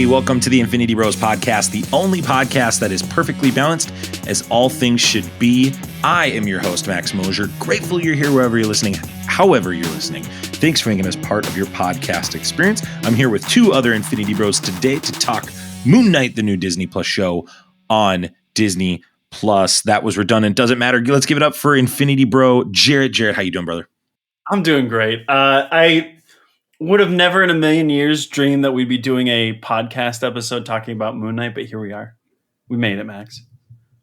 Hey, welcome to the Infinity Bros podcast, the only podcast that is perfectly balanced as all things should be. I am your host, Max Mosier. Grateful you're here wherever you're listening, however you're listening. Thanks for making us part of your podcast experience. I'm here with two other Infinity Bros today to talk Moon Knight, the new Disney Plus show on Disney Plus. That was redundant. Doesn't matter. Let's give it up for Infinity Bro Jarret. Jarret, how you doing, brother? I'm doing great. I would have never in a million years dreamed that we'd be doing a podcast episode talking about Moon Knight, but here we are. We made it, Max.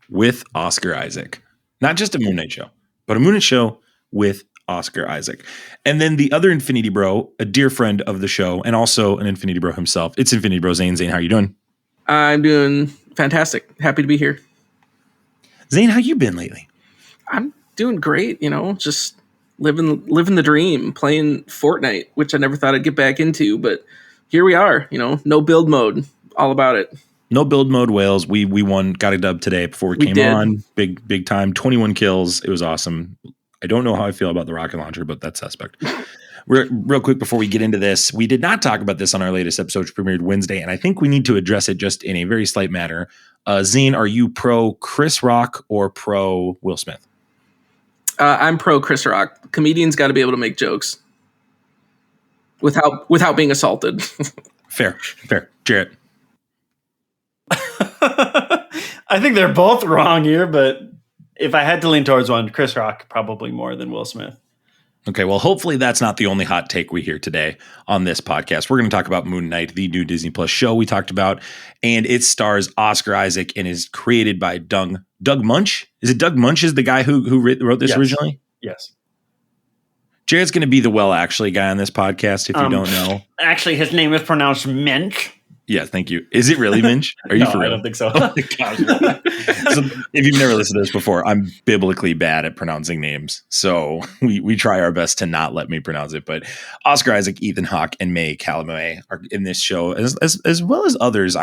With Oscar Isaac. Not just a Moon Knight show, but a Moon Knight show with Oscar Isaac. And then the other Infinity Bro, a dear friend of the show, and also an Infinity Bro himself. It's Infinity Bro Zayne. Zayne, how are you doing? I'm doing fantastic. Happy to be here. Zayne, how you been lately? I'm doing great, just living the dream, playing Fortnite, which I never thought I'd get back into, but here we are, no build mode, all about it. No build mode Wales. We won, got a dub today before we came on. Big time, 21 kills. It was awesome. I don't know how I feel about the rocket launcher, but that's suspect. Real quick before we get into this, we did not talk about this on our latest episode, which premiered Wednesday, and I think we need to address it just in a very slight manner. Zayne, are you pro Chris Rock or pro Will Smith? I'm pro Chris Rock. Comedians got to be able to make jokes without being assaulted. Fair. Jarret. I think they're both wrong here, but if I had to lean towards one, Chris Rock probably more than Will Smith. Okay, well, hopefully that's not the only hot take we hear today on this podcast. We're going to talk about Moon Knight, the new Disney Plus show we talked about, and it stars Oscar Isaac and is created by Doug Munch. Is it Doug Munch is the guy who wrote this originally? Yes. Jarret's going to be the actually guy on this podcast, if you don't know. Actually, his name is pronounced Minch. Yeah, thank you. Is it really Minch? Are you No, for real? I don't think so. Oh my gosh. So if you've never listened to this before, I'm biblically bad at pronouncing names. So we try our best to not let me pronounce it. But Oscar Isaac, Ethan Hawke, and May Calamé are in this show, as well as others.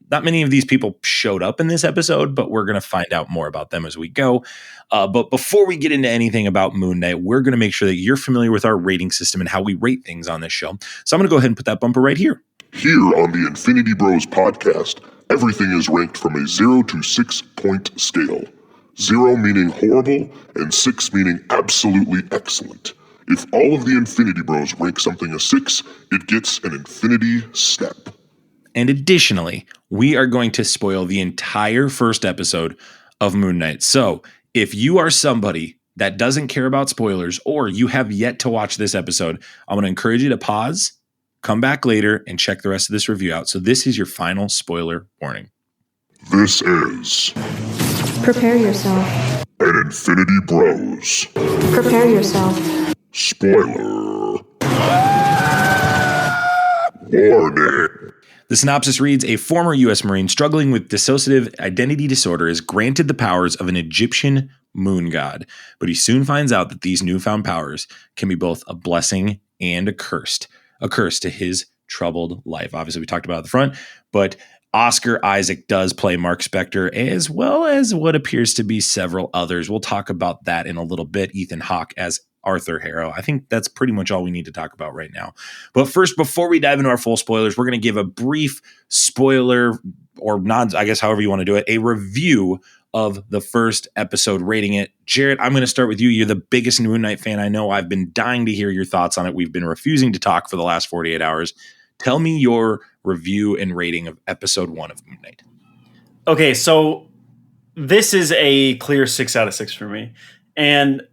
Not many of these people showed up in this episode, but we're going to find out more about them as we go. But before we get into anything about Moon Knight, we're going to make sure that you're familiar with our rating system and how we rate things on this show. So I'm going to go ahead and put that bumper right here. Here on the Infinity Bros podcast, everything is ranked from a 0 to 6 point scale. 0 meaning horrible, and 6 meaning absolutely excellent. If all of the Infinity Bros rank something a 6, it gets an Infinity Step. And additionally, we are going to spoil the entire first episode of Moon Knight. So if you are somebody that doesn't care about spoilers, or you have yet to watch this episode, I'm going to encourage you to pause, come back later, and check the rest of this review out. So this is your final spoiler warning. This is... Prepare yourself. An Infinity Bros. Prepare yourself. Spoiler. Warning. The synopsis reads, a former U.S. Marine struggling with dissociative identity disorder is granted the powers of an Egyptian moon god, but he soon finds out that these newfound powers can be both a blessing and a curse to his troubled life. Obviously, we talked about it at the front, but Oscar Isaac does play Mark Spector, as well as what appears to be several others. We'll talk about that in a little bit. Ethan Hawke as Arthur Harrow. I think that's pretty much all we need to talk about right now. But first, before we dive into our full spoilers, we're going to give a brief spoiler, or not, I guess however you want to do it, a review of the first episode, rating it. Jarret, I'm going to start with you. You're the biggest Moon Knight fan I know. I've been dying to hear your thoughts on it. We've been refusing to talk for the last 48 hours. Tell me your review and rating of episode 1 of Moon Knight. Okay, so this is a clear 6 out of 6 for me. And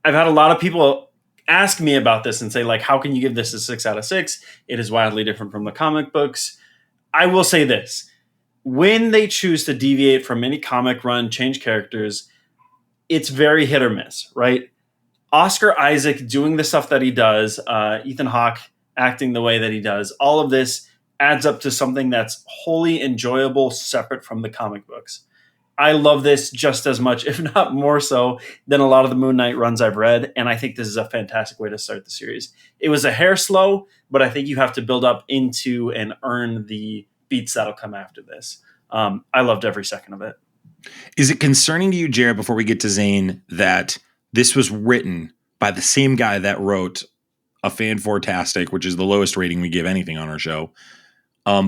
I've had a lot of people ask me about this and say, like, how can you give this a 6 out of 6? It is wildly different from the comic books. I will say this. When they choose to deviate from any comic run, change characters, it's very hit or miss, right? Oscar Isaac doing the stuff that he does, Ethan Hawke acting the way that he does, all of this adds up to something that's wholly enjoyable, separate from the comic books. I love this just as much, if not more so, than a lot of the Moon Knight runs I've read, and I think this is a fantastic way to start the series. It was a hair slow, but I think you have to build up into and earn the beats that'll come after this. I loved every second of it. Is it concerning to you, Jarret, before we get to Zayne, that this was written by the same guy that wrote a Fan-Fortastic, which is the lowest rating we give anything on our show,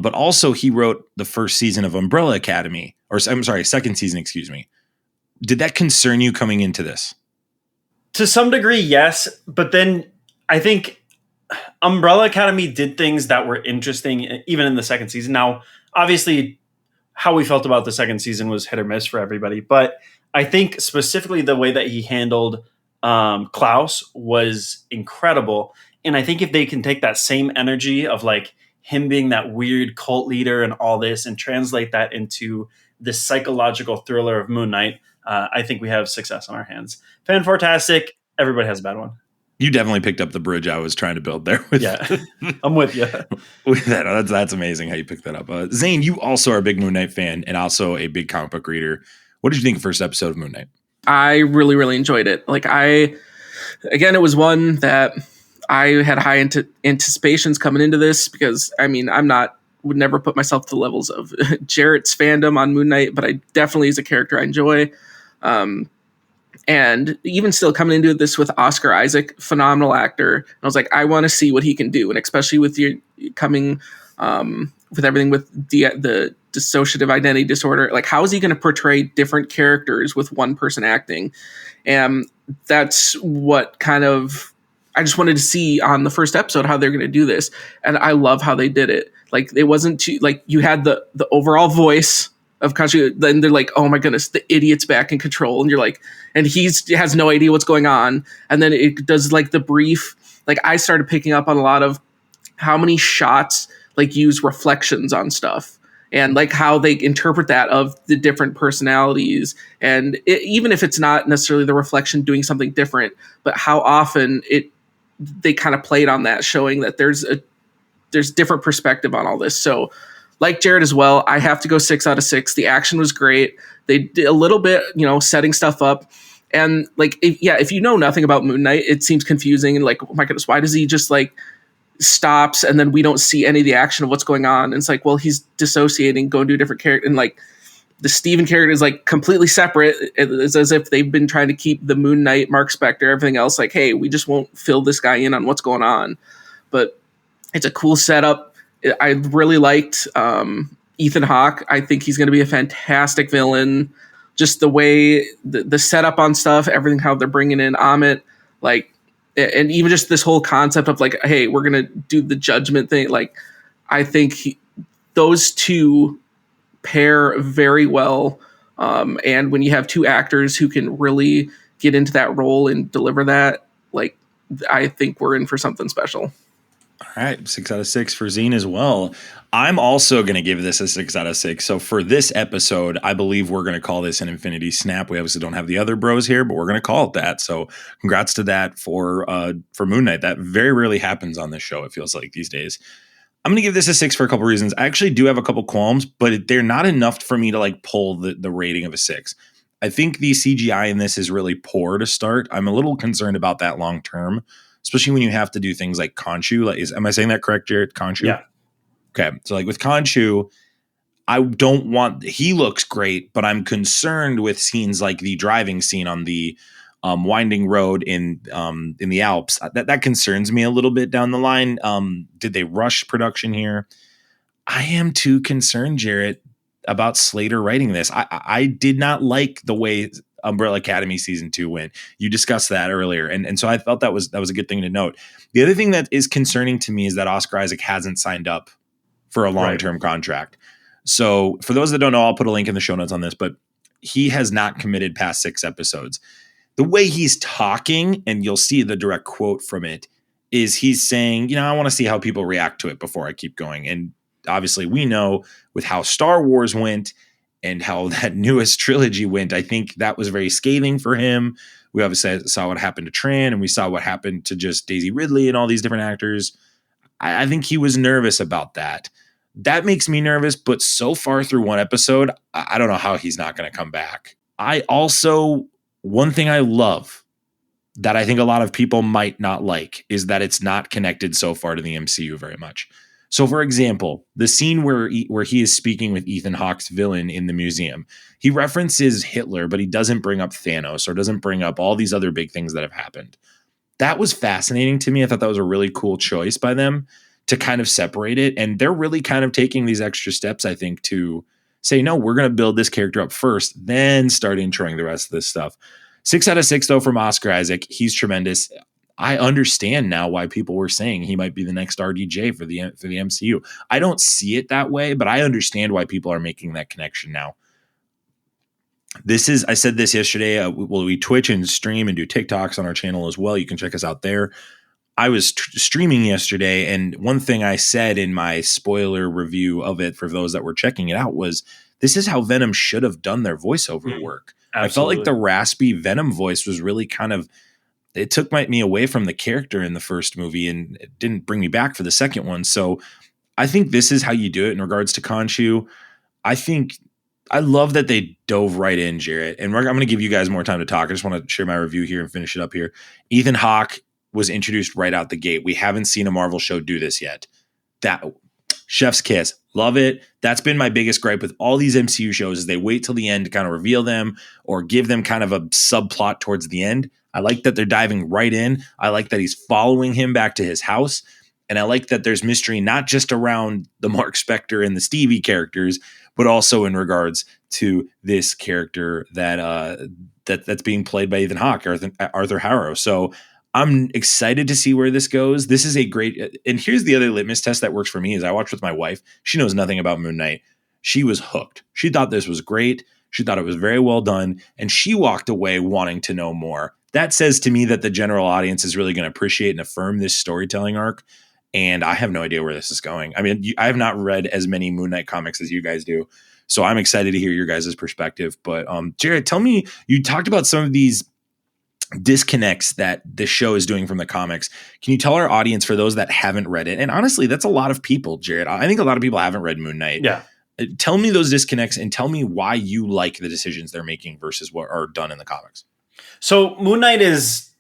But also he wrote the first season of Umbrella Academy, or I'm sorry, second season, excuse me. Did that concern you coming into this? To some degree, yes. But then I think Umbrella Academy did things that were interesting, even in the second season. Now, obviously, how we felt about the second season was hit or miss for everybody. But I think specifically the way that he handled Klaus was incredible. And I think if they can take that same energy of like him being that weird cult leader and all this and translate that into this psychological thriller of Moon Knight, I think we have success on our hands. Fantastic. Everybody has a bad one. You definitely picked up the bridge I was trying to build there. Yeah, I'm with you. With that, that's amazing how you picked that up. Zayne, you also are a big Moon Knight fan and also a big comic book reader. What did you think of the first episode of Moon Knight? I really, really enjoyed it. Again, it was one that I had high anticipations coming into this because, I mean, would never put myself to the levels of Jarret's fandom on Moon Knight, but I definitely, as a character, I enjoy. And even still coming into this with Oscar Isaac, phenomenal actor. I was like, I want to see what he can do. And especially with you coming with everything with the dissociative identity disorder, like how is he going to portray different characters with one person acting? And that's what kind of, I just wanted to see on the first episode how they're going to do this. And I love how they did it. Like it wasn't too, like you had the overall voice of Kashi, then they're like, oh my goodness, the idiot's back in control. And you're like, and he has no idea what's going on. And then it does like the brief, like I started picking up on a lot of how many shots like use reflections on stuff and like how they interpret that of the different personalities. And even if it's not necessarily the reflection doing something different, but how often they kind of played on that, showing that there's different perspective on all this. So like Jarret as well, I have to go 6 out of 6. The action was great. They did a little bit, setting stuff up. And like, if you know nothing about Moon Knight, it seems confusing. And like, oh my goodness, why does he just like stops and then we don't see any of the action of what's going on? And it's like, well, he's dissociating, going to a different character. And like the Steven character is like completely separate. It's as if they've been trying to keep the Moon Knight, Mark Spector, everything else like, hey, we just won't fill this guy in on what's going on. But it's a cool setup. I really liked Ethan Hawke. I think he's going to be a fantastic villain. Just the way the setup on stuff, everything, how they're bringing in Amit, like, and even just this whole concept of like, hey, we're going to do the judgment thing. Like, I think those two pair very well. And when you have two actors who can really get into that role and deliver that, like, I think we're in for something special. All right, 6 out of 6 for Zayne as well. I'm also going to give this a 6 out of 6. So for this episode, I believe we're going to call this an Infinity Snap. We obviously don't have the other bros here, but we're going to call it that. So congrats to that for Moon Knight. That very rarely happens on this show, it feels like these days. I'm going to give this a 6 for a couple reasons. I actually do have a couple qualms, but they're not enough for me to like pull the rating of a 6. I think the CGI in this is really poor to start. I'm a little concerned about that long term, especially when you have to do things like Khonshu. Like, am I saying that correct, Jarret? Khonshu? Yeah. Okay. So like with Khonshu, he looks great, but I'm concerned with scenes like the driving scene on the winding road in the Alps. That concerns me a little bit down the line. Did they rush production here? I am too concerned, Jarret, about Slater writing this. I did not like the way Umbrella Academy season 2 went. You discussed that earlier. And so I felt that was a good thing to note. The other thing that is concerning to me is that Oscar Isaac hasn't signed up for a long-term contract. So for those that don't know, I'll put a link in the show notes on this, but he has not committed past 6 episodes. The way he's talking, and you'll see the direct quote from it, is he's saying, I want to see how people react to it before I keep going. And obviously we know with how Star Wars went and how that newest trilogy went, I think that was very scathing for him. We obviously saw what happened to Tran, and we saw what happened to just Daisy Ridley and all these different actors. I think he was nervous about that. That makes me nervous, but so far through one episode, I don't know how he's not going to come back. One thing I love that I think a lot of people might not like is that it's not connected so far to the MCU very much. So, for example, the scene where he is speaking with Ethan Hawke's villain in the museum, he references Hitler, but he doesn't bring up Thanos or doesn't bring up all these other big things that have happened. That was fascinating to me. I thought that was a really cool choice by them to kind of separate it. And they're really kind of taking these extra steps, I think, to say, no, we're going to build this character up first, then start introing the rest of this stuff. 6 out of 6, though, from Oscar Isaac. He's tremendous. I understand now why people were saying he might be the next RDJ for the MCU. I don't see it that way, but I understand why people are making that connection now. I said this yesterday. We Twitch and stream and do TikToks on our channel as well. You can check us out there. I was streaming yesterday, and one thing I said in my spoiler review of it for those that were checking it out was, this is how Venom should have done their voiceover work. Absolutely. I felt like the raspy Venom voice was really kind of, it took me away from the character in the first movie, and it didn't bring me back for the second one. So I think this is how you do it in regards to Khonshu. I love that they dove right in, Jarret. And I'm going to give you guys more time to talk. I just want to share my review here and finish it up here. Ethan Hawke was introduced right out the gate. We haven't seen a Marvel show do this yet. That chef's kiss. Love it. That's been my biggest gripe with all these MCU shows, is they wait till the end to kind of reveal them or give them kind of a subplot towards the end. I like that they're diving right in. I like that he's following him back to his house. And I like that there's mystery not just around the Mark Spector and the Stevie characters, but also in regards to this character that's being played by Ethan Hawke, Arthur Harrow. So I'm excited to see where this goes. This is a great, and here's the other litmus test that works for me is I watched with my wife. She knows nothing about Moon Knight. She was hooked. She thought this was great. She thought it was very well done, and she walked away wanting to know more. That says to me that the general audience is really going to appreciate and affirm this storytelling arc. And I have no idea where this is going. I mean, I have not read as many Moon Knight comics as you guys do. So I'm excited to hear your guys' perspective. But Jarret, tell me, you talked about some of these disconnects that this show is doing from the comics. Can you tell our audience, for those that haven't read it, and honestly, that's a lot of people, Jarret. I think a lot of people haven't read Moon Knight. Yeah. Tell me those disconnects and tell me why you like the decisions they're making versus what are done in the comics. So Moon Knight is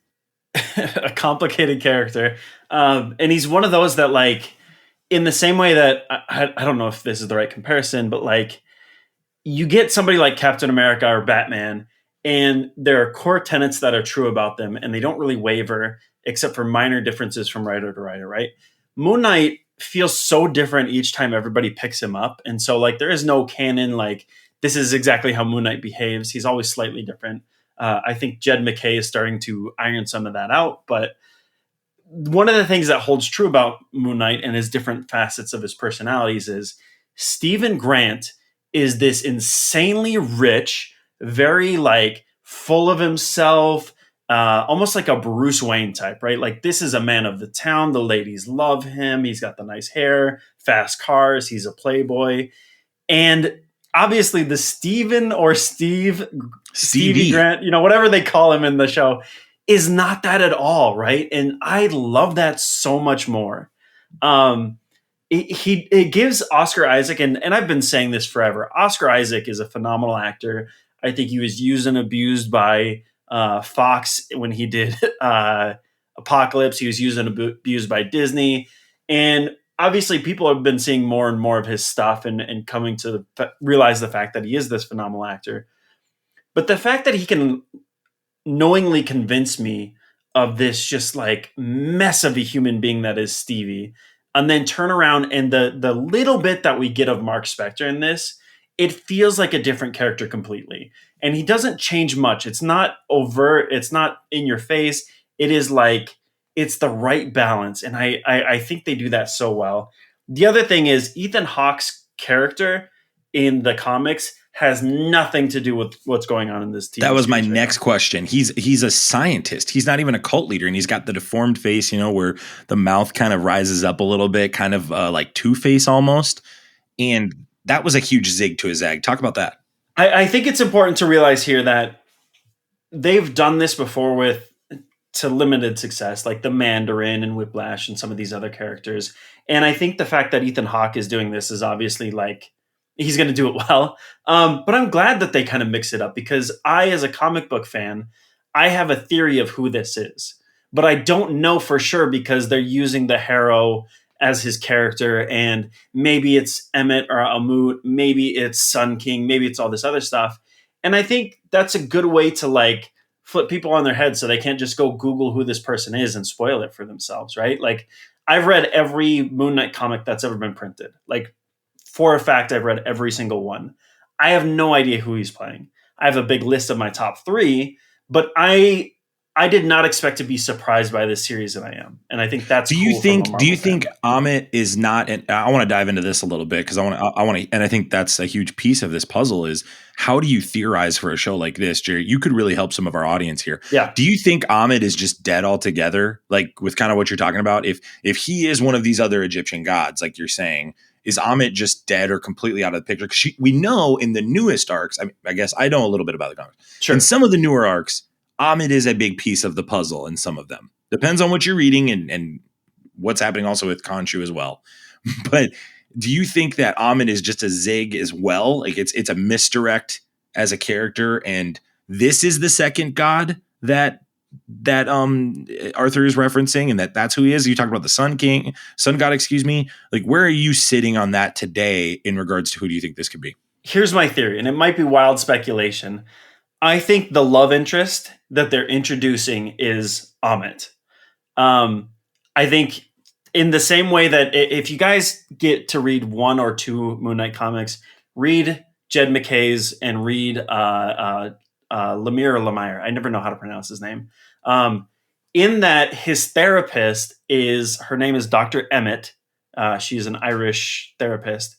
a complicated character. And he's one of those that, like, in the same way that I don't know if this is the right comparison, but like, you get somebody like Captain America or Batman, and there are core tenets that are true about them, and they don't really waver except for minor differences from writer to writer, right? Moon Knight feels so different each time everybody picks him up. And so, like, there is no canon, like, this is exactly how Moon Knight behaves. He's always slightly different. I think Jed McKay is starting to iron some of that out. But one of the things that holds true about Moon Knight and his different facets of his personalities is Stephen Grant is this insanely rich, very, like, full of himself, almost like a Bruce Wayne type, right? Like, this is a man of the town. The ladies love him. He's got the nice hair, fast cars. He's a playboy. And obviously the Stevie Grant, whatever they call him in the show, is not that at all, right? And I love that so much more. It gives Oscar Isaac, and I've been saying this forever, Oscar Isaac is a phenomenal actor. I think he was used and abused by Fox when he did Apocalypse. He was used and abused by Disney. And obviously people have been seeing more and more of his stuff and coming to realize the fact that he is this phenomenal actor. But the fact that he can knowingly convince me of this just like mess of a human being that is Stevie, and then turn around and the little bit that we get of Mark Spector in this, it feels like a different character completely. And he doesn't change much. It's not overt. It's not in your face. It is like, it's the right balance. And I think they do that so well. The other thing is Ethan Hawke's character in the comics has nothing to do with what's going on in this TV. That was my next question. He's a scientist. He's not even a cult leader, and he's got the deformed face, where the mouth kind of rises up a little bit, kind of like Two-Face almost. And that was a huge zig to a zag. Talk about that. I think it's important to realize here that they've done this before to limited success, like the Mandarin and Whiplash and some of these other characters. And I think the fact that Ethan Hawke is doing this is obviously like, he's going to do it well. But I'm glad that they kind of mix it up, because I, as a comic book fan, I have a theory of who this is, but I don't know for sure because they're using the Harrow as his character, and maybe it's Emmett or Amut, maybe it's Sun King, maybe it's all this other stuff. And I think that's a good way to like flip people on their head so they can't just go Google who this person is and spoil it for themselves, right? Like, I've read every Moon Knight comic that's ever been printed. Like, for a fact, I've read every single one. I have no idea who he's playing. I have a big list of my top 3, but I did not expect to be surprised by this series that I am, and I think that's. Do you think Amit is not? And I want to dive into this a little bit because I want to, and I think that's a huge piece of this puzzle. Is how do you theorize for a show like this, Jerry? You could really help some of our audience here. Yeah. Do you think Amit is just dead altogether? Like with kind of what you're talking about, if he is one of these other Egyptian gods, like you're saying, is Amit just dead or completely out of the picture? Because we know in the newest arcs, I guess I know a little bit about the comics. Sure. In some of the newer arcs, Amit is a big piece of the puzzle in some of them. Depends on what you're reading and what's happening also with Khonshu as well. But do you think that Amit is just a zig as well? Like it's a misdirect as a character, and this is the second god that Arthur is referencing, and that's who he is? You talked about the sun god, excuse me. Like, where are you sitting on that today in regards to who do you think this could be? Here's my theory, and it might be wild speculation. I think the love interest that they're introducing is Amit. I think in the same way that if you guys get to read 1 or 2 Moon Knight comics, read Jed McKay's and read Lemire. I never know how to pronounce his name. In that, his therapist her name is Dr. Emmett. She's an Irish therapist.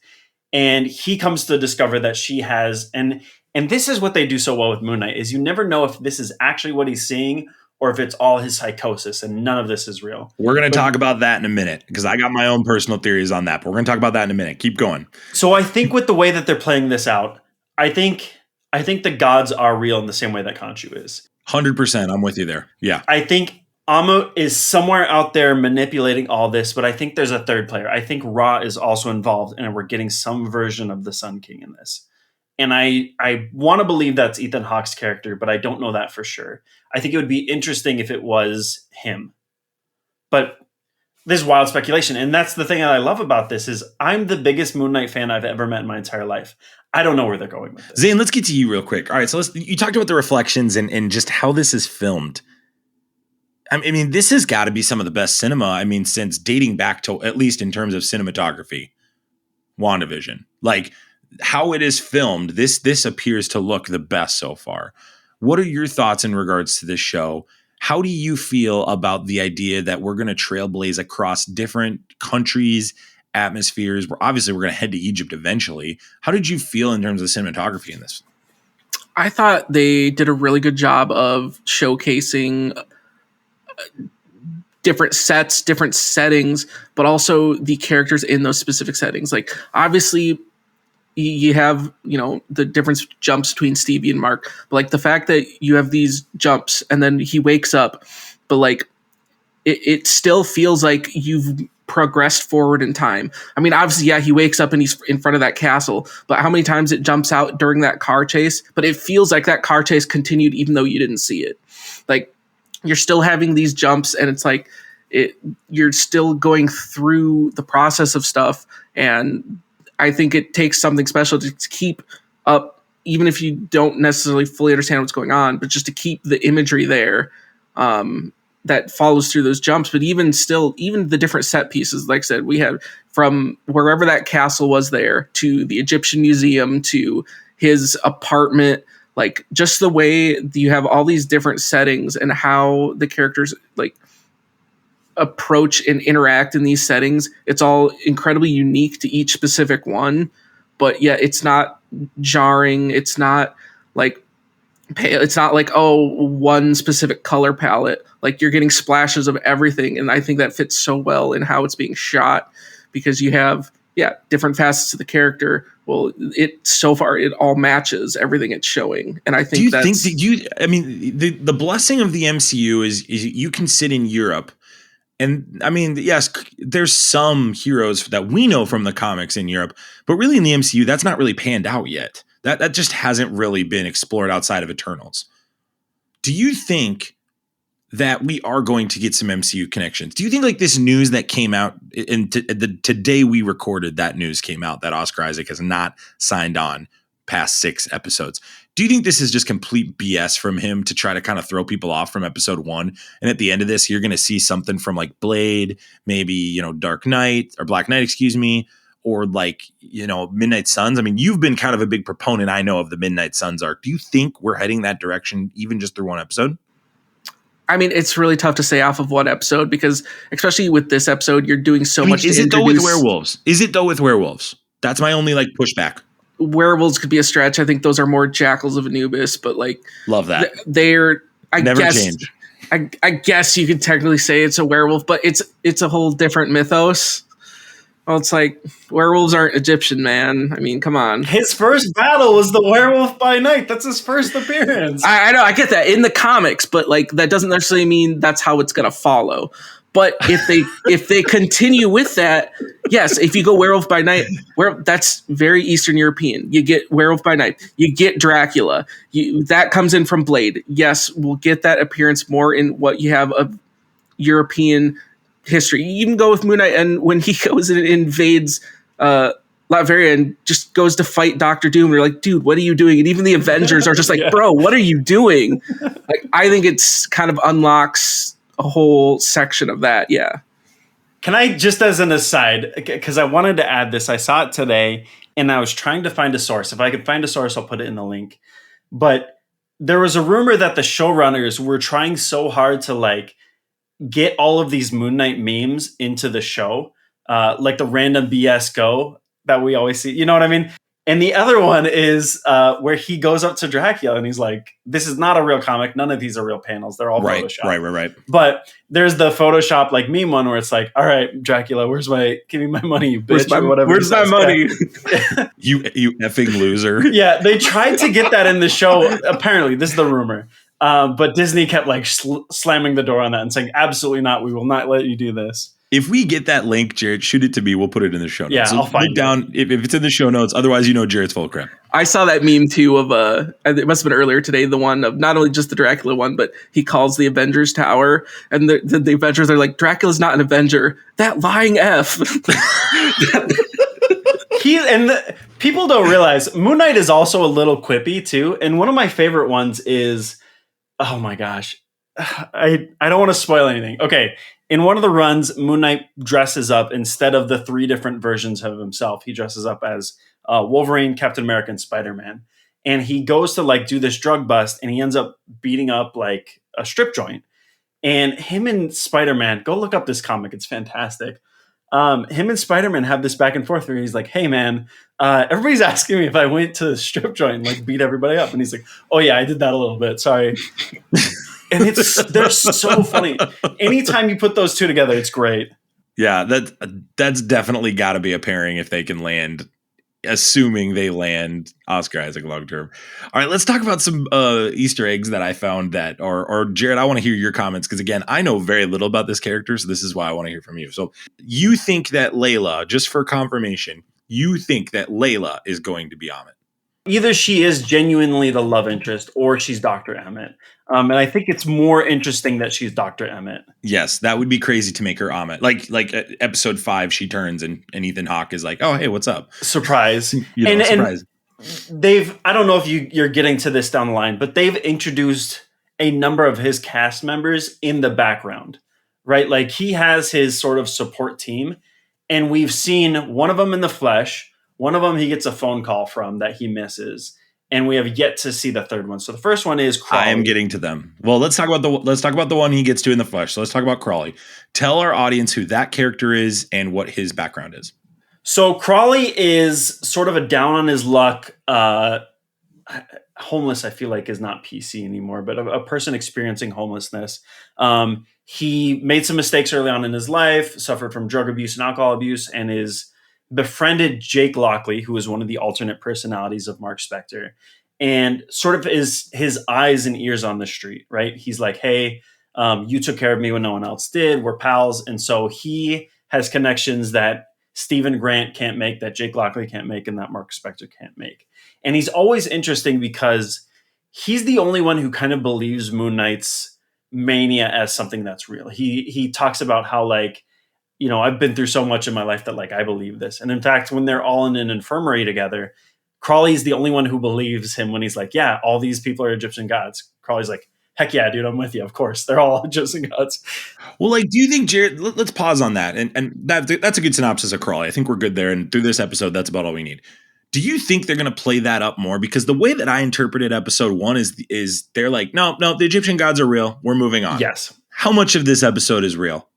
And he comes to discover that she has, and this is what they do so well with Moon Knight, is you never know if this is actually what he's seeing or if it's all his psychosis, and none of this is real. We're going to talk about that in a minute because I got my own personal theories on that, but we're going to talk about that in a minute. Keep going. So I think with the way that they're playing this out, I think the gods are real in the same way that Khonshu is. 100%. I'm with you there. Yeah. I think Amit is somewhere out there manipulating all this, but I think there's a third player. I think Ra is also involved, and we're getting some version of the Sun King in this. And I want to believe that's Ethan Hawke's character, but I don't know that for sure. I think it would be interesting if it was him. But this is wild speculation. And that's the thing that I love about this is I'm the biggest Moon Knight fan I've ever met in my entire life. I don't know where they're going with this. Zayne, let's get to you real quick. All right, so you talked about the reflections and just how this is filmed. I mean, this has got to be some of the best cinema, I mean, since dating back to, at least in terms of cinematography, WandaVision. Like, how it is filmed, this appears to look the best so far. What are your thoughts in regards to this show? How do you feel about the idea that we're going to trailblaze across different countries, atmospheres? Obviously, we're going to head to Egypt eventually. How did you feel in terms of cinematography in this? I thought they did a really good job of showcasing different sets, different settings, but also the characters in those specific settings. Like, obviously, you have, the difference jumps between Stevie and Mark, but like the fact that you have these jumps and then he wakes up, but like it still feels like you've progressed forward in time. I mean, obviously, yeah, he wakes up and he's in front of that castle, but how many times it jumps out during that car chase, but it feels like that car chase continued even though you didn't see it. Like, you're still having these jumps and it's like you're still going through the process of stuff, and I think it takes something special to keep up, even if you don't necessarily fully understand what's going on, but just to keep the imagery there that follows through those jumps. But even the different set pieces, like I said, we had from wherever that castle was there to the Egyptian museum to his apartment, like just the way you have all these different settings and how the characters like approach and interact in these settings. It's all incredibly unique to each specific one, but yet it's not jarring. It's not like one specific color palette. Like, you're getting splashes of everything, and I think that fits so well in how it's being shot because you have different facets of the character. Well, so far it all matches everything it's showing, and I think the blessing of the MCU is you can sit in Europe. And I mean, yes, there's some heroes that we know from the comics in Europe, but really in the MCU, that's not really panned out yet. That just hasn't really been explored outside of Eternals. Do you think that we are going to get some MCU connections? Do you think like this news that came out and today we recorded that news came out that Oscar Isaac has not signed on? past 6 episodes. Do you think this is just complete BS from him to try to kind of throw people off from episode 1? And at the end of this, you're going to see something from like Blade, maybe, Dark Knight or Black Knight, excuse me, or like, Midnight Suns. I mean, you've been kind of a big proponent, I know, of the Midnight Suns arc. Do you think we're heading that direction even just through one episode? I mean, it's really tough to say off of one episode because, especially with this episode, you're doing so much. Is it though with werewolves? Is it though with werewolves? That's my only pushback. Werewolves could be a stretch. I think those are more jackals of Anubis, but love that. They're never change. I guess you could technically say it's a werewolf, but it's a whole different mythos. Well, it's like werewolves aren't Egyptian, man. I mean, come on. His first battle was the werewolf by night. That's his first appearance. I know, I get that in the comics, but that doesn't necessarily mean that's how it's going to follow. But if they continue with that, yes, if you go werewolf by night, that's very Eastern European. You get werewolf by night. You get Dracula. That comes in from Blade. Yes, we'll get that appearance more in what you have of European history. You can go with Moon Knight, and when he goes and invades Latveria and just goes to fight Doctor Doom, and you're like, dude, what are you doing? And even the Avengers are just like, bro, what are you doing? I think it's kind of unlocks a whole section of that. Yeah. Can I, just as an aside, because I wanted to add this, I saw it today and I was trying to find a source. If I could find a source, I'll put it in the link. But there was a rumor that the showrunners were trying so hard to get all of these Moon Knight memes into the show, like the random BS go that we always see. You know what I mean? And the other one is where he goes up to Dracula and he's like, this is not a real comic. None of these are real panels. They're all Photoshop. Right. But there's the Photoshop meme one where it's like, all right, Dracula, give me my money, you bitch, or whatever. Where's my money? you effing loser. Yeah, they tried to get that in the show. Apparently, this is the rumor. But Disney kept slamming the door on that and saying, absolutely not. We will not let you do this. If we get that link, Jarret, shoot it to me. We'll put it in the show notes. Yeah, so I'll find it down if it's in the show notes. Otherwise, Jarrett's full of crap. I saw that meme too of it must have been earlier today. The one of not only just the Dracula one, but he calls the Avengers Tower, and the Avengers are like, Dracula's not an Avenger. That lying F. People don't realize Moon Knight is also a little quippy too. And one of my favorite ones is, oh my gosh, I don't want to spoil anything. Okay. In one of the runs, Moon Knight dresses up instead of the 3 different versions of himself. He dresses up as Wolverine, Captain America, and Spider-Man. And he goes to do this drug bust, and he ends up beating up a strip joint. And him and Spider-Man, go look up this comic. It's fantastic. Him and Spider-Man have this back and forth where he's like, hey man, everybody's asking me if I went to the strip joint and beat everybody up. And he's like, oh yeah, I did that a little bit. Sorry. And they're so funny. Anytime you put those two together, it's great. Yeah, that's definitely got to be a pairing if they can land, assuming they land Oscar Isaac long term. All right, let's talk about some Easter eggs that I found or Jarret, I want to hear your comments because again, I know very little about this character, so this is why I want to hear from you. So you think that Layla, just for confirmation, you think that Layla is going to be Emmett? Either she is genuinely the love interest or she's Dr. Emmett. And I think it's more interesting that she's Dr. Emmett. Yes, that would be crazy to make her Emmett. Like episode 5, she turns and Ethan Hawke is like, "Oh, hey, what's up?" Surprise! Surprise. And I don't know if you're getting to this down the line, but they've introduced a number of his cast members in the background, right? He has his sort of support team, and we've seen one of them in the flesh. One of them he gets a phone call from that he misses. And we have yet to see the third one. So the first one is Crawley. I am getting to them. Well, let's talk about the one he gets to in the flesh. So let's talk about Crawley. Tell our audience who that character is and what his background is. So Crawley is sort of a down on his luck. Homeless, I feel like, is not PC anymore, but a person experiencing homelessness. He made some mistakes early on in his life, suffered from drug abuse and alcohol abuse, and befriended Jake Lockley, who is one of the alternate personalities of Mark Spector, and sort of is his eyes and ears on the street, right? He's like, hey, you took care of me when no one else did. We're pals. And so he has connections that Stephen Grant can't make, that Jake Lockley can't make, and that Mark Spector can't make. And he's always interesting because he's the only one who kind of believes Moon Knight's mania as something that's real. He talks about how I've been through so much in my life that I believe this. And in fact, when they're all in an infirmary together, Crawley's the only one who believes him when he's like, yeah, all these people are Egyptian gods. Crawley's like, heck yeah, dude, I'm with you. Of course, they're all Egyptian gods. Well, like, do you think, Jarret, let's pause on that. And that's a good synopsis of Crawley. I think we're good there. And through this episode, that's about all we need. Do you think they're going to play that up more? Because the way that I interpreted episode 1 is they're like, no, the Egyptian gods are real. We're moving on. Yes. How much of this episode is real?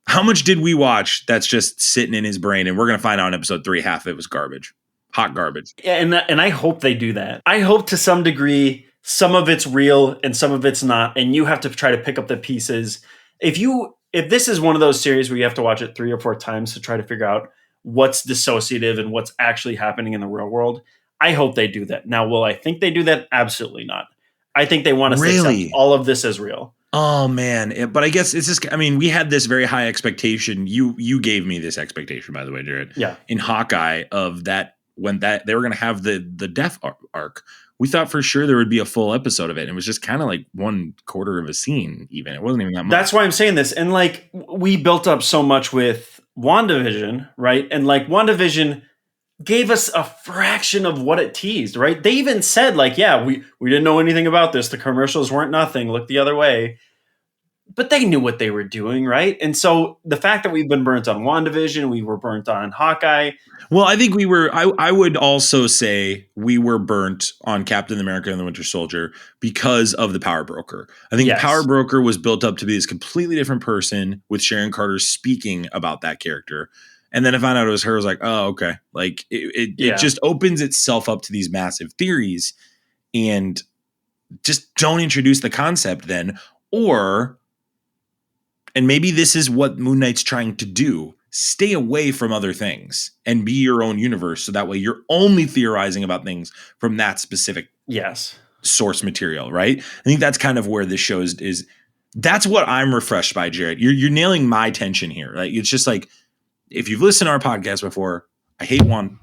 How much did we watch that's just sitting in his brain? And we're going to find out in episode 3, half of it was garbage. Hot garbage. And I hope they do that. I hope to some degree, some of it's real and some of it's not. And you have to try to pick up the pieces. If this is one of those series where you have to watch it 3 or 4 times to try to figure out what's dissociative and what's actually happening in the real world, I hope they do that. Now, will I think they do that? Absolutely not. I think they want us to accept all of this as real. Oh man. But I guess it's just, I mean, we had this very high expectation. You gave me this expectation, by the way, Jarret. Yeah. In Hawkeye of that, when that they were going to have the death arc. We thought for sure there would be a full episode of it. And it was just kind of like 1/4 of a scene, even. It wasn't even that much. That's why I'm saying this. And like, we built up so much with WandaVision, right? And like, WandaVision gave us a fraction of what it teased, right? They even said like, yeah, we didn't know anything about this. The commercials weren't nothing. Look the other way. But they knew what they were doing, right? And so the fact that we've been burnt on WandaVision, we were burnt on Hawkeye. Well, I think we were, I would also say we were burnt on Captain America and the Winter Soldier because of the Power Broker. I think the Power Broker was built up to be this completely different person with Sharon Carter speaking about that character. And then I found out it was her. I was like, oh, okay. Like it just opens itself up to these massive theories and just don't introduce the concept then. And maybe this is what Moon Knight's trying to do. Stay away from other things and be your own universe. So that way you're only theorizing about things from that specific source material, right? I think that's kind of where this show is. That's what I'm refreshed by, Jarret. You're nailing my tension here. Like, it's just like, if you've listened to our podcast before, I hate one.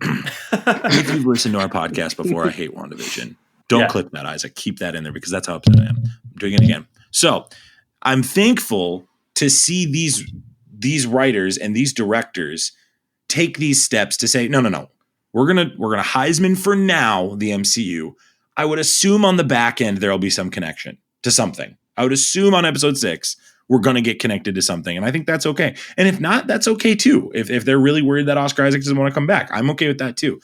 If you've listened to our podcast before, I hate WandaVision. Don't clip that, Isaac. Keep that in there because that's how upset I am. I'm doing it again. So I'm thankful to see these writers and these directors take these steps to say, no. We're gonna Heisman for now, the MCU. I would assume on the back end there'll be some connection to something. I would assume on episode 6 we're gonna get connected to something, and I think that's okay. And if not, that's okay too. If they're really worried that Oscar Isaac doesn't want to come back, I'm okay with that too.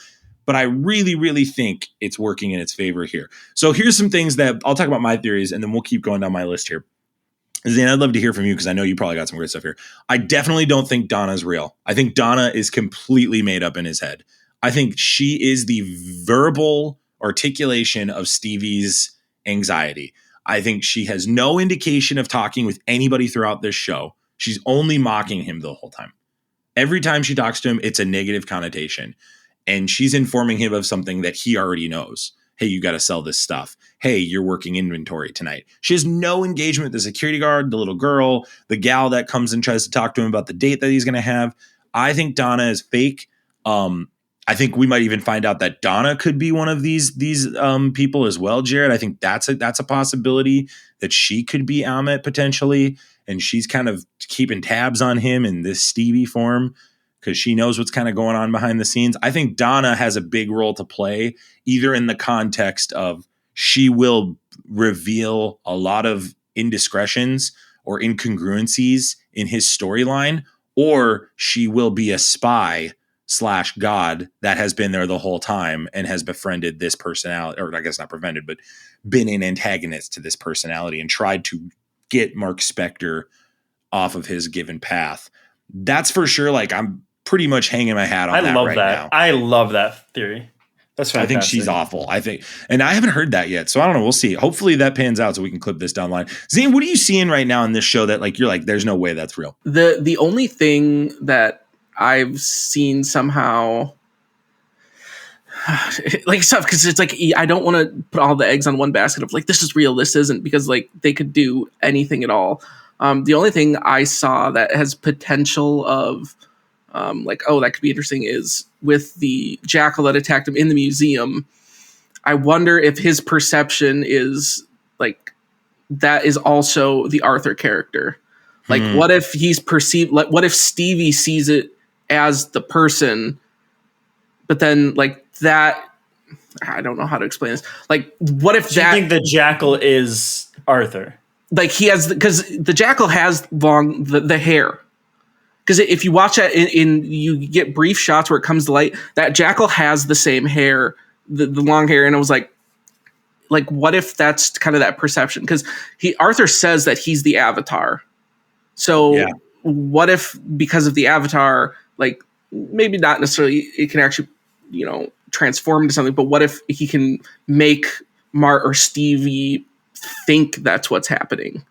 But I really, really think it's working in its favor here. So here's some things that I'll talk about my theories, and then we'll keep going down my list here. Zayne, I'd love to hear from you because I know you probably got some great stuff here. I definitely don't think Donna's real. I think Donna is completely made up in his head. I think she is the verbal articulation of Stevie's anxiety. I think she has no indication of talking with anybody throughout this show. She's only mocking him the whole time. Every time she talks to him, it's a negative connotation. And she's informing him of something that he already knows. Hey, you got to sell this stuff. Hey, you're working inventory tonight. She has no engagement with the security guard, the little girl, the gal that comes and tries to talk to him about the date that he's going to have. I think Donna is fake. I think we might even find out that Donna could be one of these people as well, Jarret. I think that's a possibility that she could be Amit potentially, and she's kind of keeping tabs on him in this Stevie form because she knows what's kind of going on behind the scenes. I think Donna has a big role to play, either in the context of she will reveal a lot of indiscretions or incongruencies in his storyline, or she will be a spy / God that has been there the whole time and has befriended this personality, or I guess not befriended, but been an antagonist to this personality and tried to get Mark Spector off of his given path. That's for sure. Like, I'm pretty much hanging my hat on that right now. I love that theory. That's fantastic. I think she's awful. And I haven't heard that yet. So I don't know. We'll see. Hopefully that pans out so we can clip this down the line. Zayne, what are you seeing right now in this show that like, you're like, there's no way that's real? The only thing that I've seen somehow like stuff, because it's like, I don't want to put all the eggs on one basket of like, this is real, this isn't, because like they could do anything at all. The only thing I saw that has potential of like, oh, that could be interesting is with the jackal that attacked him in the museum. I wonder if his perception is like, that is also the Arthur character. Like, what if he's perceived, like, what if Stevie sees it as the person, but then like that, I don't know how to explain this. Like, what if Do you think the Jackal is Arthur? Like, he has, because the Jackal has the hair. Because if you watch that you get brief shots where it comes to light, that Jackal has the same hair, the long hair, and it was like, what if that's kind of that perception? Because Arthur says that he's the Avatar. So what if, because of the Avatar, like, maybe not necessarily it can actually, transform into something, but what if he can make Mart or Stevie think that's what's happening?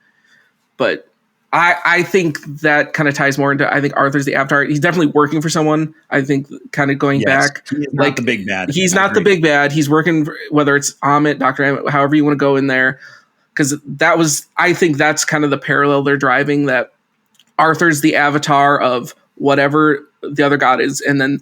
But I think that kind of ties more into, I think Arthur's the Avatar. He's definitely working for someone. I think kind of going back. He's not the big bad. He's not the big bad. He's working for, whether it's Amit, Dr. Amit, however you want to go in there. Because I think that's kind of the parallel they're driving, that Arthur's the Avatar of whatever the other god is. And then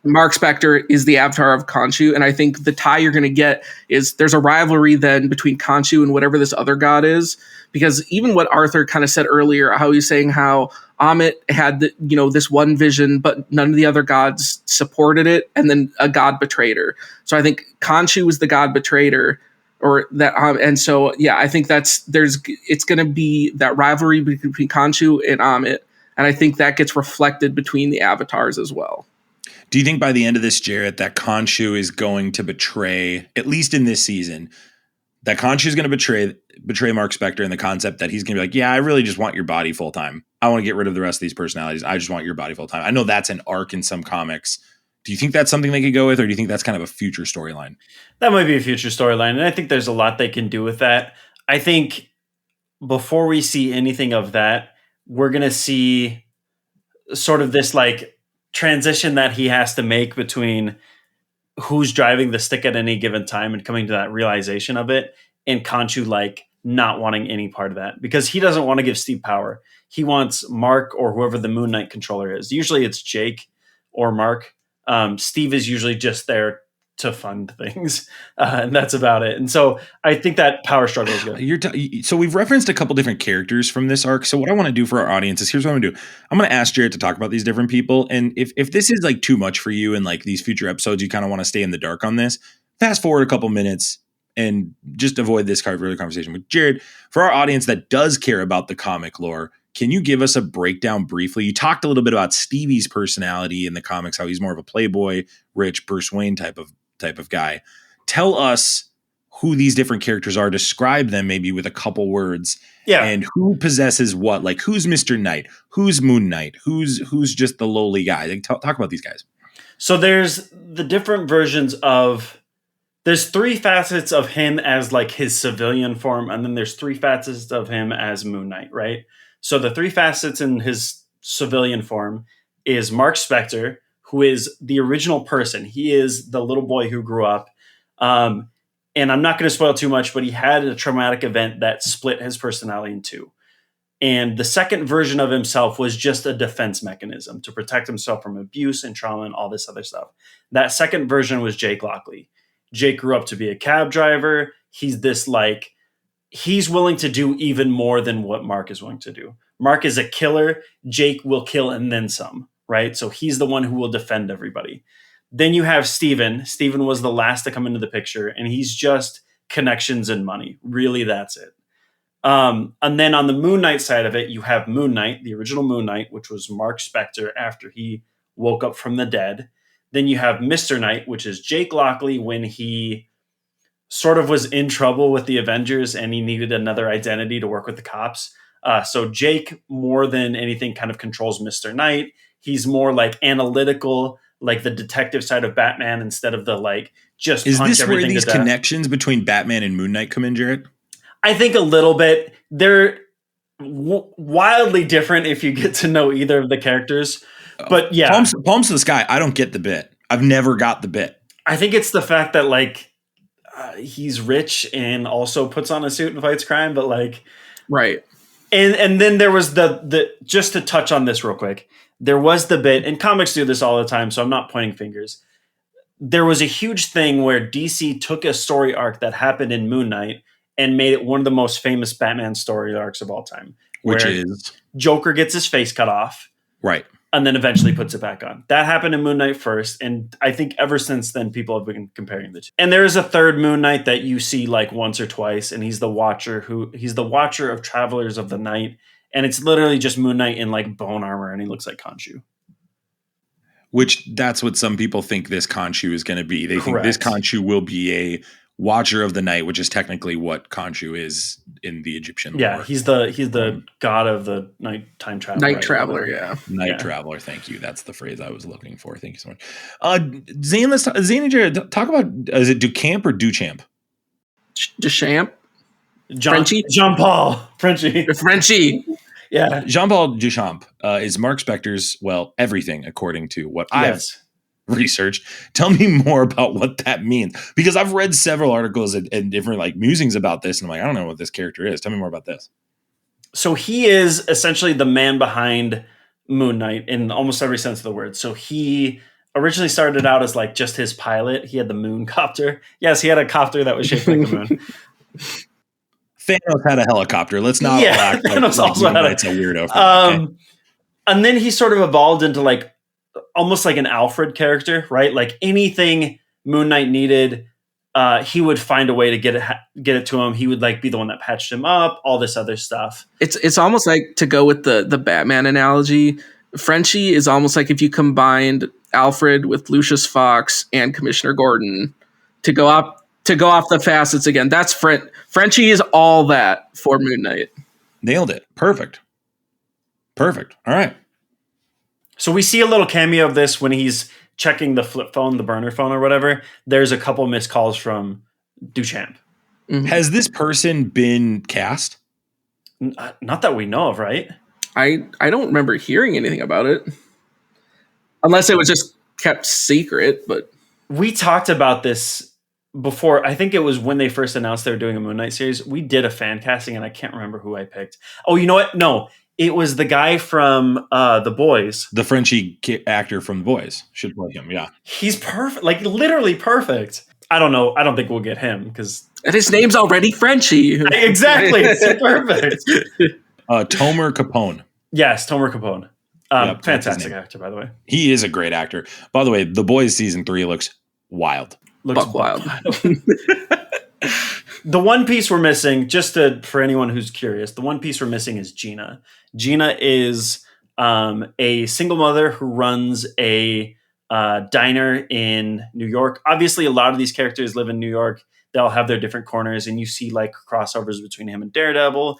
Mark Spector is the Avatar of Khonshu. And I think the tie you're going to get is there's a rivalry then between Khonshu and whatever this other god is. Because even what Arthur kind of said earlier, how he's saying how Amit had this one vision, but none of the other gods supported it, and then a god betrayed her. So I think Khonshu was the god betrayed her, or that, and so I think it's going to be that rivalry between Khonshu and Amit, and I think that gets reflected between the avatars as well. Do you think by the end of this, Jarret, that Khonshu is going to betray, at least in this season, that Khonshu is going to betray Mark Spector, in the concept that he's going to be like, yeah, I really just want your body full time. I want to get rid of the rest of these personalities. I just want your body full time. I know that's an arc in some comics. Do you think that's something they could go with, or do you think that's kind of a future storyline? That might be a future storyline, and I think there's a lot they can do with that. I think before we see anything of that, we're going to see sort of this like transition that he has to make between who's driving the stick at any given time and coming to that realization of it, and Khonshu like not wanting any part of that, because he doesn't want to give Steve power. He wants Mark or whoever the Moon Knight controller is. Usually it's Jake or Mark. Steve is usually just there to fund things, and that's about it. And so I think that power struggle is good. So we've referenced a couple different characters from this arc. So what I want to do for our audience is, here's what I'm going to do. I'm going to ask Jarret to talk about these different people. And if this is like too much for you and like these future episodes, you kind of want to stay in the dark on this, fast forward a couple minutes and just avoid this further conversation with Jarret. For our audience that does care about the comic lore, can you give us a breakdown briefly? You talked a little bit about Stevie's personality in the comics, how he's more of a playboy, rich Bruce Wayne type of guy. Tell us who these different characters are. Describe them maybe with a couple words. Yeah. And who possesses what? Like, who's Mr. Knight? Who's Moon Knight? Who's just the lowly guy? Like, talk about these guys. So there's the different versions of, there's three facets of him as like his civilian form, and then there's three facets of him as Moon Knight, right? So the three facets in his civilian form is Mark Spector, who is the original person. He is the little boy who grew up. And I'm not going to spoil too much, but he had a traumatic event that split his personality in two. And the second version of himself was just a defense mechanism to protect himself from abuse and trauma and all this other stuff. That second version was Jake Lockley. Jake grew up to be a cab driver. He's this like, he's willing to do even more than what Mark is willing to do. Mark is a killer. Jake will kill and then some, right? So he's the one who will defend everybody. Then you have Steven. Steven was the last to come into the picture, and he's just connections and money. Really, that's it. And then on the Moon Knight side of it, you have Moon Knight, the original Moon Knight, which was Mark Spector after he woke up from the dead. Then you have Mr. Knight, which is Jake Lockley when he sort of was in trouble with the Avengers and he needed another identity to work with the cops. So Jake, more than anything, kind of controls Mr. Knight. He's more like analytical, like the detective side of Batman, instead of the like just is punch this everything where these to death. connections between Batman and Moon Knight come in, Jarret? I think a little bit. They're wildly different if you get to know either of the characters. But yeah, palms to the sky. I don't get the bit. I've never got the bit. I think it's the fact that like he's rich and also puts on a suit and fights crime, but like right. And then there was the just to touch on this real quick. There was the bit, and comics do this all the time, so I'm not pointing fingers. There was a huge thing where DC took a story arc that happened in Moon Knight and made it one of the most famous Batman story arcs of all time. Which is? Joker gets his face cut off. Right. and then eventually puts it back on. That happened in Moon Knight first, and I think ever since then people have been comparing the two. And there is a third Moon Knight that you see like once or twice, and he's the Watcher of Travelers of the Night, and it's literally just Moon Knight in like bone armor, and he looks like Khonshu. Which that's what some people think this Khonshu is going to be. They think this Correct. Khonshu will be a Watcher of the Night, which is technically what Khonshu is in the Egyptian Yeah, lore. he's the god of the nighttime travel. Night right? Traveler, yeah. Night Traveler. Thank you. That's the phrase I was looking for. Thank you so much. Zane, Zane and Jared, talk about, is it Ducamp or Duchamp? Deschamps, Frenchie? Jean Paul, Frenchie. Frenchie. Yeah. Jean-Paul Duchamp is Mark Spector's, well, everything according to what I've researched. Tell me more about what that means, because I've read several articles and different like musings about this, and I'm like, I don't know what this character is. Tell me more about this. So he is essentially the man behind Moon Knight in almost every sense of the word. So he originally started out as like just his pilot. He had the moon copter. Yes, he had a copter that was shaped like a moon. Thanos had a helicopter. Let's not act like Thanos also had it's a weirdo. Okay. And then he sort of evolved into like almost like an Alfred character, right? Like anything Moon Knight needed, he would find a way to get it to him. He would like be the one that patched him up, all this other stuff. It's almost like, to go with the Batman analogy, Frenchie is almost like if you combined Alfred with Lucius Fox and Commissioner Gordon to go off the facets again. That's Frenchie is all that for Moon Knight. Nailed it. Perfect. All right. So we see a little cameo of this when he's checking the flip phone, the burner phone or whatever. There's a couple missed calls from Duchamp. Mm-hmm. Has this person been cast? Not that we know of, right? I don't remember hearing anything about it. Unless it was just kept secret, but we talked about this before. I think it was when they first announced they were doing a Moon Knight series. We did a fan casting, and I can't remember who I picked. Oh, you know what? No, it was the guy from The Boys. The Frenchie actor from The Boys should play him. Yeah, he's perfect, like literally perfect. I don't know. I don't think we'll get him because his name's already Frenchie. Exactly, it's perfect. Tomer Capone. Yes, Tomer Capone. Yep, fantastic actor, by the way. He is a great actor. By the way, The Boys season 3 looks wild. Looks Buck wild. The one piece we're missing, for anyone who's curious, the one piece we're missing is Gina. Gina is a single mother who runs a diner in New York. Obviously, a lot of these characters live in New York. They'll have their different corners, and you see like crossovers between him and Daredevil,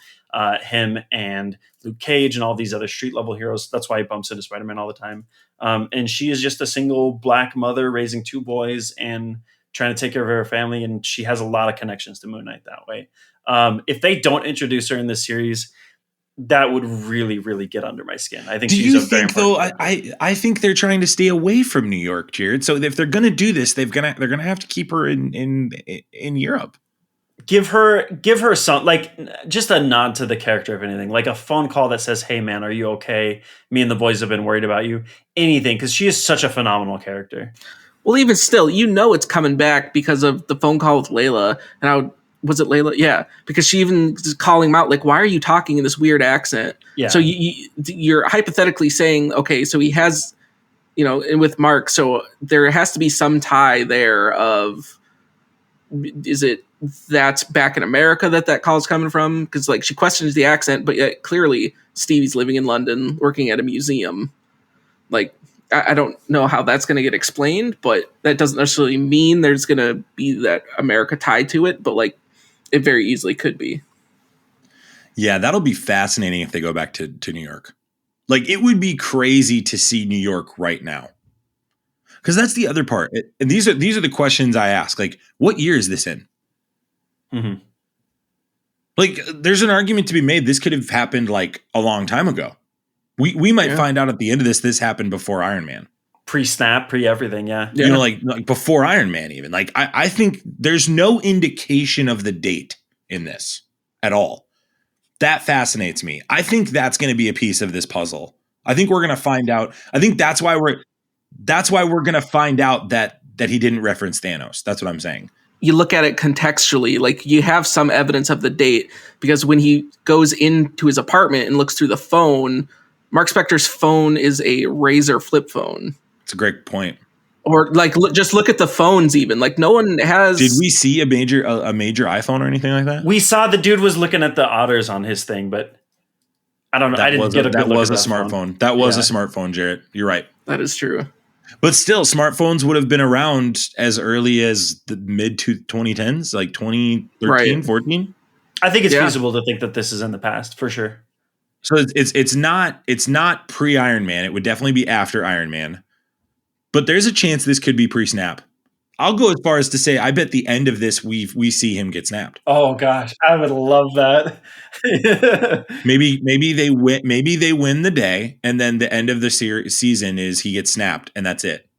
him and Luke Cage, and all these other street level heroes. That's why he bumps into Spider-Man all the time. And she is just a single black mother raising two boys and trying to take care of her family, and she has a lot of connections to Moon Knight that way. If they don't introduce her in this series, that would really, really get under my skin. I think. Do you think though? I think they're trying to stay away from New York, Jared. So if they're going to do this, they're going to have to keep her in Europe. Give her some, like, just a nod to the character, if anything, like a phone call that says, "Hey man, are you okay? Me and the boys have been worried about you." Anything, because she is such a phenomenal character. Well, even still, it's coming back because of the phone call with Layla. And was it Layla? Yeah, because she even is calling him out, like, why are you talking in this weird accent? Yeah. So you're hypothetically saying, okay, so he has, and with Mark, so there has to be some tie there of, is it that's back in America that call's coming from? Because, like, she questions the accent, but yet clearly Stevie's living in London, working at a museum. Like, I don't know how that's going to get explained, but that doesn't necessarily mean there's going to be that America tied to it, but, like, it very easily could be. Yeah, that'll be fascinating if they go back to New York. Like, it would be crazy to see New York right now. Because that's the other part. And these are the questions I ask. Like, what year is this in? Mm-hmm. Like, there's an argument to be made. This could have happened, like, a long time ago. We might find out at the end of this happened before Iron Man. Pre-snap, pre-everything, yeah. Like before Iron Man even. Like, I think there's no indication of the date in this at all. That fascinates me. I think that's going to be a piece of this puzzle. I think we're going to find out. I think that's why we're going to find out that he didn't reference Thanos. That's what I'm saying. You look at it contextually, like, you have some evidence of the date, because when he goes into his apartment and looks through the phone, Mark Spector's phone is a Razr flip phone. It's a great point. Or like, just look at the phones. Even like, no one has. Did we see a major iPhone or anything like that? We saw the dude was looking at the otters on his thing, but I don't know. I didn't get a good that look was at a smartphone. phone. That was a smartphone, Jarrett. You're right. That is true. But still, smartphones would have been around as early as the mid 2010s, like 2013, 14. I think it's feasible to think that this is in the past for sure. So it's not pre Iron Man. It would definitely be after Iron Man. But there's a chance this could be pre-snap. I'll go as far as to say I bet the end of this we see him get snapped. Oh gosh, I would love that. maybe they win. Maybe they win the day, and then the end of the season is he gets snapped, and that's it.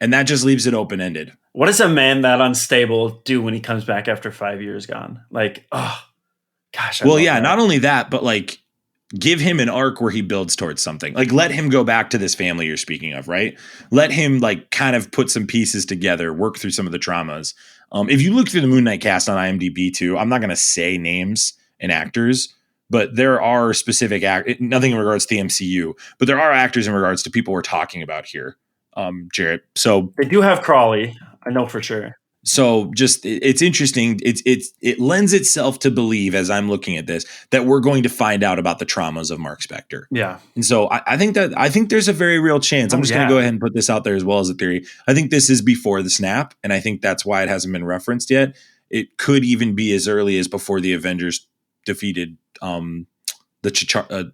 And that just leaves it open ended. What does a man that unstable do when he comes back after 5 years gone? Like, oh gosh. Well, yeah. Not only that, but like, give him an arc where he builds towards something. Like, let him go back to this family you're speaking of, right? Let him like kind of put some pieces together, work through some of the traumas. If you look through the Moon Knight cast on IMDb too, I'm not going to say names and actors, but there are specific nothing in regards to the MCU, but there are actors in regards to people we're talking about here, Jarrett. So they do have Crawley, I know for sure. So just it's interesting. It lends itself to believe, as I'm looking at this, that we're going to find out about the traumas of Mark Spector. Yeah. And so I think there's a very real chance. I'm just going to go ahead and put this out there as well as a theory. I think this is before the snap, and I think that's why it hasn't been referenced yet. It could even be as early as before the Avengers defeated the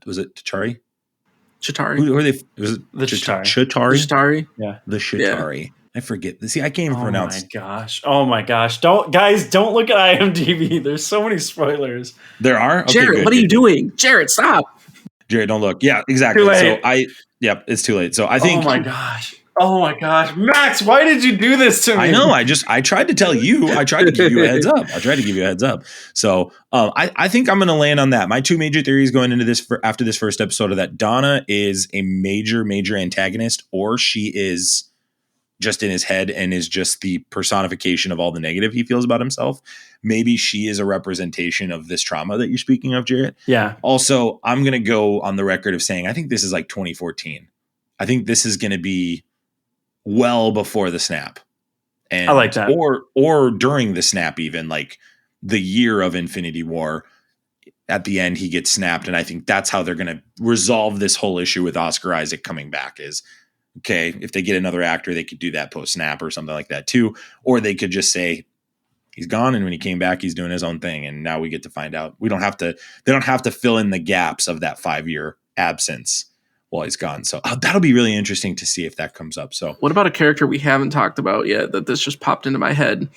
was it Chitauri? Chitauri. Who are they? Was it the Chitauri? Chitauri. Yeah. The Chitauri. Yeah. I forget. See, I can't even pronounce. Oh my gosh. Don't look at IMDb. There's so many spoilers. There are? Okay, Jarrett, what are you doing? Jarrett, stop. Jarrett, don't look. Yeah, exactly. So it's too late. So I think. Oh my gosh. Max, why did you do this to me? I know. I tried to tell you. I tried to give you a heads up. So I think I'm going to land on that. My two major theories going into this after this first episode are that Donna is a major antagonist, or she is just in his head and is just the personification of all the negative he feels about himself. Maybe she is a representation of this trauma that you're speaking of, Jarrett. Yeah. Also, I'm going to go on the record of saying, I think this is like 2014. I think this is going to be well before the snap. And, I like that. Or during the snap, even like the year of Infinity War. At the end, he gets snapped. And I think that's how they're going to resolve this whole issue with Oscar Isaac coming back is, okay, if they get another actor, they could do that post-snap or something like that too. Or they could just say he's gone, and when he came back, he's doing his own thing. And now we get to find out. They don't have to fill in the gaps of that 5-year absence while he's gone. So that'll be really interesting to see if that comes up. So what about a character we haven't talked about yet that this just popped into my head?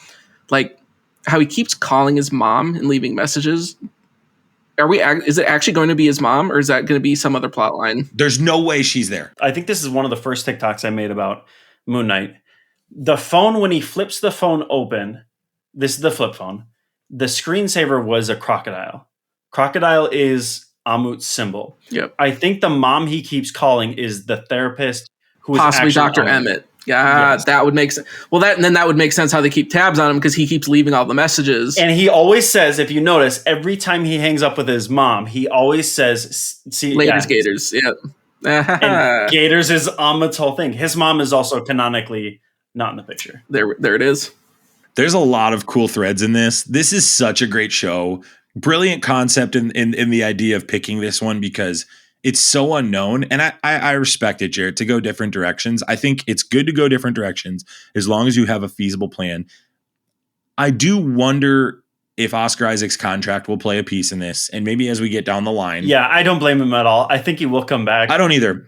Like how he keeps calling his mom and leaving messages. Is it actually going to be his mom, or is that going to be some other plot line? There's no way she's there. I think this is one of the first TikToks I made about Moon Knight. The phone, when he flips the phone open, this is the flip phone. The screensaver was a crocodile. Crocodile is Amut's symbol. Yep. I think the mom he keeps calling is the therapist who is possibly actually Dr. Emmett. Yeah, yes. That would make sense. Well, that would make sense how they keep tabs on him because he keeps leaving all the messages. And he always says, if you notice, every time he hangs up with his mom, he always says, "See, Laters, Gators." Yeah, and Gators is Ahmed's whole thing. His mom is also canonically not in the picture. There it is. There's a lot of cool threads in this. This is such a great show. Brilliant concept in the idea of picking this one because it's so unknown, and I respect it, Jarrett, to go different directions. I think it's good to go different directions as long as you have a feasible plan. I do wonder if Oscar Isaac's contract will play a piece in this, and maybe as we get down the line. Yeah, I don't blame him at all. I think he will come back. I don't either.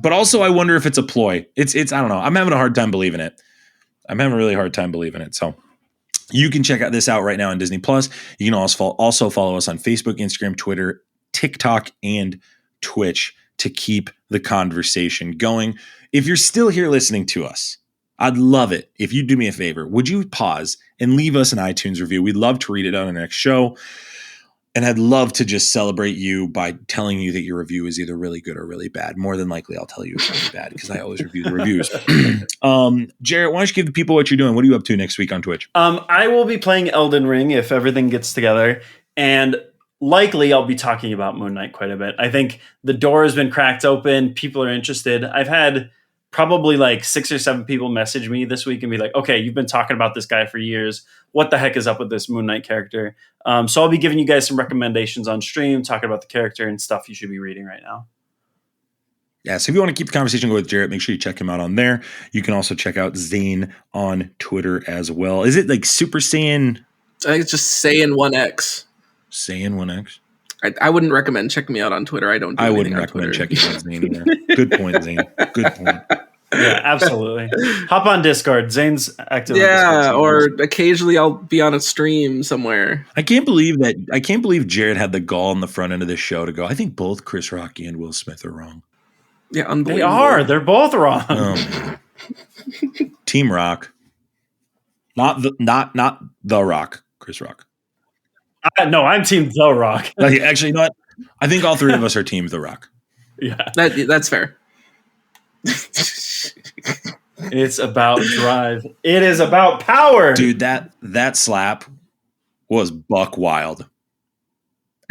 But also, I wonder if it's a ploy. It's I don't know. I'm having a hard time believing it. I'm having a really hard time believing it. So you can check this out right now on Disney Plus. You can also follow us on Facebook, Instagram, Twitter, TikTok, and Twitch to keep the conversation going. If you're still here listening to us, I'd love it if you'd do me a favor. Would you pause and leave us an iTunes review? We'd love to read it on our next show. And I'd love to just celebrate you by telling you that your review is either really good or really bad. More than likely, I'll tell you it's really bad because I always review the reviews. Jarrett, why don't you give the people what you're doing? What are you up to next week on Twitch? I will be playing Elden Ring if everything gets together. And likely I'll be talking about Moon Knight quite a bit. I think the door has been cracked open. People are interested. I've had probably like 6 or 7 people message me this week and be like, okay, you've been talking about this guy for years. What the heck is up with this Moon Knight character? So I'll be giving you guys some recommendations on stream, talking about the character and stuff you should be reading right now. Yeah, so if you want to keep the conversation going with Jarret, make sure you check him out on there. You can also check out Zayne on Twitter as well. Is it like Super Saiyan? I think it's just Saiyan 1X. Saiyan 1X? I wouldn't recommend checking me out on Twitter. I don't do I anything wouldn't on recommend Twitter. checking out Zayne either. Good point, Zayne. Good point. Yeah, absolutely. Hop on Discord. Zayne's active on Yeah, Discord. or occasionally I'll be on a stream somewhere. I can't believe Jarret had the gall on the front end of this show to go, I think both Chris Rock and Will Smith are wrong. Yeah, They unbelievable. are. They're both wrong. Oh, man. Team Rock. Not the Rock, Chris Rock. No, I'm Team The Rock. Like, actually, you know what? I think all 3 of us are Team The Rock. Yeah. That's fair. It's about drive. It is about power. Dude, that slap was buck wild.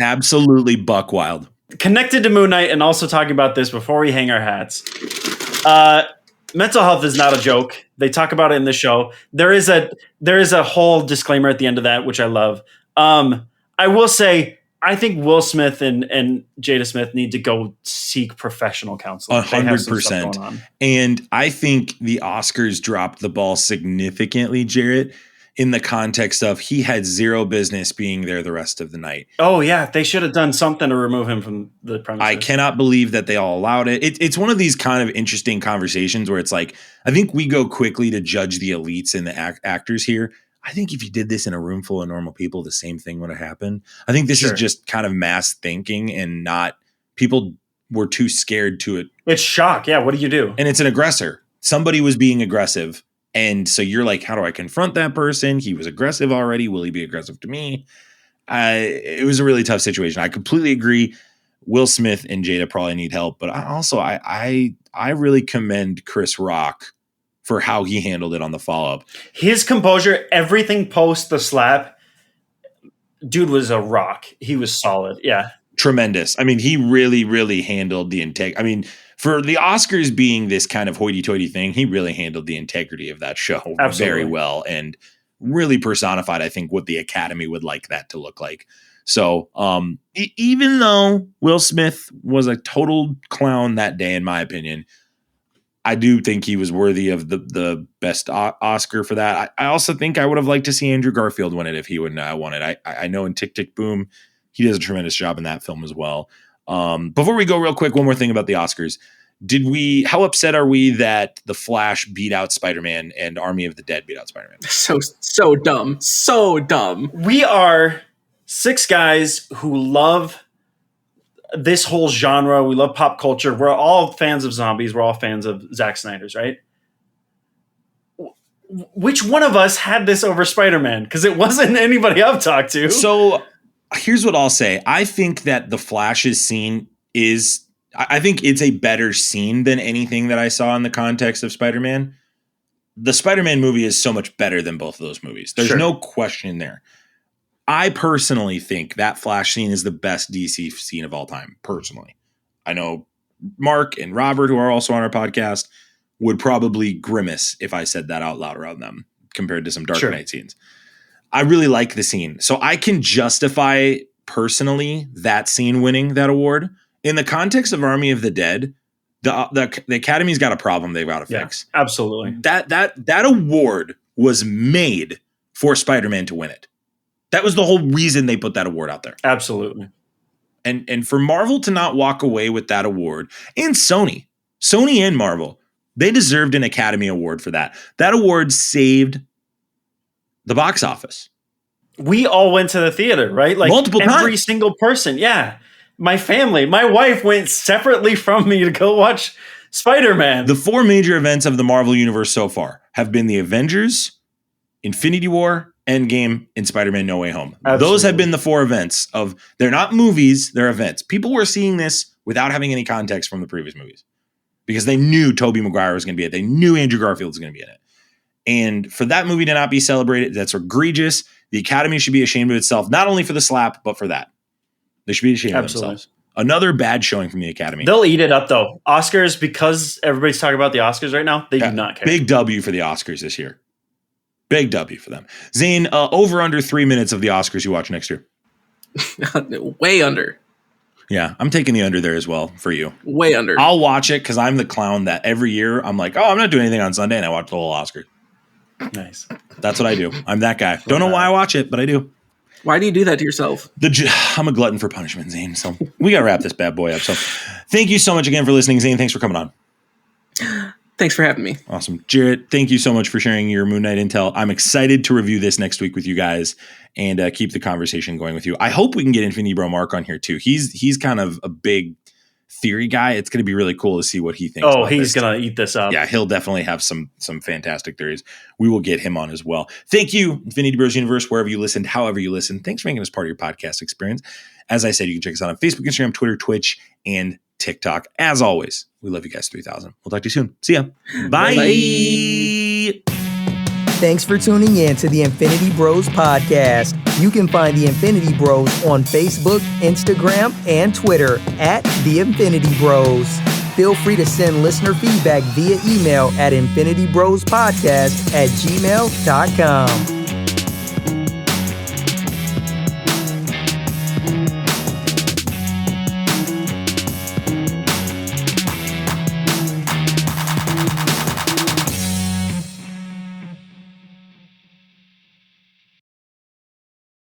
Absolutely buck wild. Connected to Moon Knight and also talking about this before we hang our hats. Mental health is not a joke. They talk about it in the show. There is a whole disclaimer at the end of that, which I love. I will say, I think Will Smith and Jada Smith need to go seek professional counseling. 100%. And I think the Oscars dropped the ball significantly, Jarret, in the context of he had zero business being there the rest of the night. Oh, yeah. They should have done something to remove him from the premises. I cannot believe that they all allowed it. It's one of these kind of interesting conversations where it's like, I think we go quickly to judge the elites and the actors here. I think if you did this in a room full of normal people, the same thing would have happened. I think this is just kind of mass thinking and not people were too scared to it. It's shock. Yeah. What do you do? And it's an aggressor. Somebody was being aggressive. And so you're like, how do I confront that person? He was aggressive already. Will he be aggressive to me? It was a really tough situation. I completely agree. Will Smith and Jada probably need help. But I really commend Chris Rock for how he handled it on the follow-up. His composure, everything post the slap, dude was a rock. He was solid. Yeah. Tremendous. I mean, he really, really handled the integrity. I mean, for the Oscars being this kind of hoity-toity thing, he really handled the integrity of that show very well and really personified, I think, what the Academy would like that to look like. So even though Will Smith was a total clown that day, in my opinion, I do think he was worthy of the best Oscar for that. I also think I would have liked to see Andrew Garfield win it if he would not won it. I know in Tick, Tick, Boom, he does a tremendous job in that film as well. Before we go real quick, one more thing about the Oscars. How upset are we that The Flash beat out Spider-Man and Army of the Dead beat out Spider-Man? So dumb. So dumb. We are 6 guys who love this whole genre. We love pop culture. We're all fans of zombies. We're all fans of Zack Snyder's, right? Which one of us had this over Spider-Man? Because it wasn't anybody I've talked to. So here's what I'll say. I think that The Flash's scene I think it's a better scene than anything that I saw in the context of Spider-Man. The Spider-Man movie is so much better than both of those movies. There's no question there. I personally think that Flash scene is the best DC scene of all time, personally. I know Mark and Robert, who are also on our podcast, would probably grimace if I said that out loud around them compared to some Dark Knight scenes. I really like the scene. So I can justify personally that scene winning that award. In the context of Army of the Dead, the Academy's got a problem they've got to fix. Yeah, absolutely. That award was made for Spider-Man to win it. That was the whole reason they put that award out there. Absolutely. And for Marvel to not walk away with that award, and Sony and Marvel, they deserved an Academy Award for that. That award saved the box office. We all went to the theater, right? Like multiple times. Every single person. Yeah. My family, my wife went separately from me to go watch Spider-Man. The 4 major events of the Marvel Universe so far have been the Avengers, Infinity War, Endgame, and Spider-Man No Way Home. Absolutely. Those have been the 4 events they're not movies, they're events. People were seeing this without having any context from the previous movies because they knew Tobey Maguire was going to be in it. They knew Andrew Garfield was going to be in it. And for that movie to not be celebrated, that's egregious. The Academy should be ashamed of itself, not only for the slap, but for that. They should be ashamed of Absolutely. themselves. Another bad showing from the Academy. They'll eat it up, though. Oscars, because everybody's talking about the Oscars right now, they do not care. Big W for the Oscars this year. Big W for them. Zayne, over under 3 minutes of the Oscars you watch next year. Way under. Yeah, I'm taking the under there as well for you. Way under. I'll watch it because I'm the clown that every year I'm like, oh, I'm not doing anything on Sunday, and I watch the whole Oscar. Nice. That's what I do. I'm that guy. Don't know why I watch it, but I do. Why do you do that to yourself? I'm a glutton for punishment, Zayne. So we got to wrap this bad boy up. So thank you so much again for listening, Zayne. Thanks for coming on. Thanks for having me. Awesome. Jarret, thank you so much for sharing your Moon Knight intel. I'm excited to review this next week with you guys and keep the conversation going with you. I hope we can get Infinity Bro Mark on here too. He's kind of a big theory guy. It's going to be really cool to see what he thinks. Oh, he's going to eat this up. Yeah, he'll definitely have some fantastic theories. We will get him on as well. Thank you, Infinity Bros Universe, wherever you listened, however you listened. Thanks for making us part of your podcast experience. As I said, you can check us out on Facebook, Instagram, Twitter, Twitch, and TikTok. As always, we love you guys 3000. We'll talk to you soon. See ya. Bye. Bye. Thanks for tuning in to the Infinity Bros podcast. You can find the Infinity Bros on Facebook, Instagram, and Twitter at the Infinity Bros. Feel free to send listener feedback via email at infinitybrospodcast@gmail.com.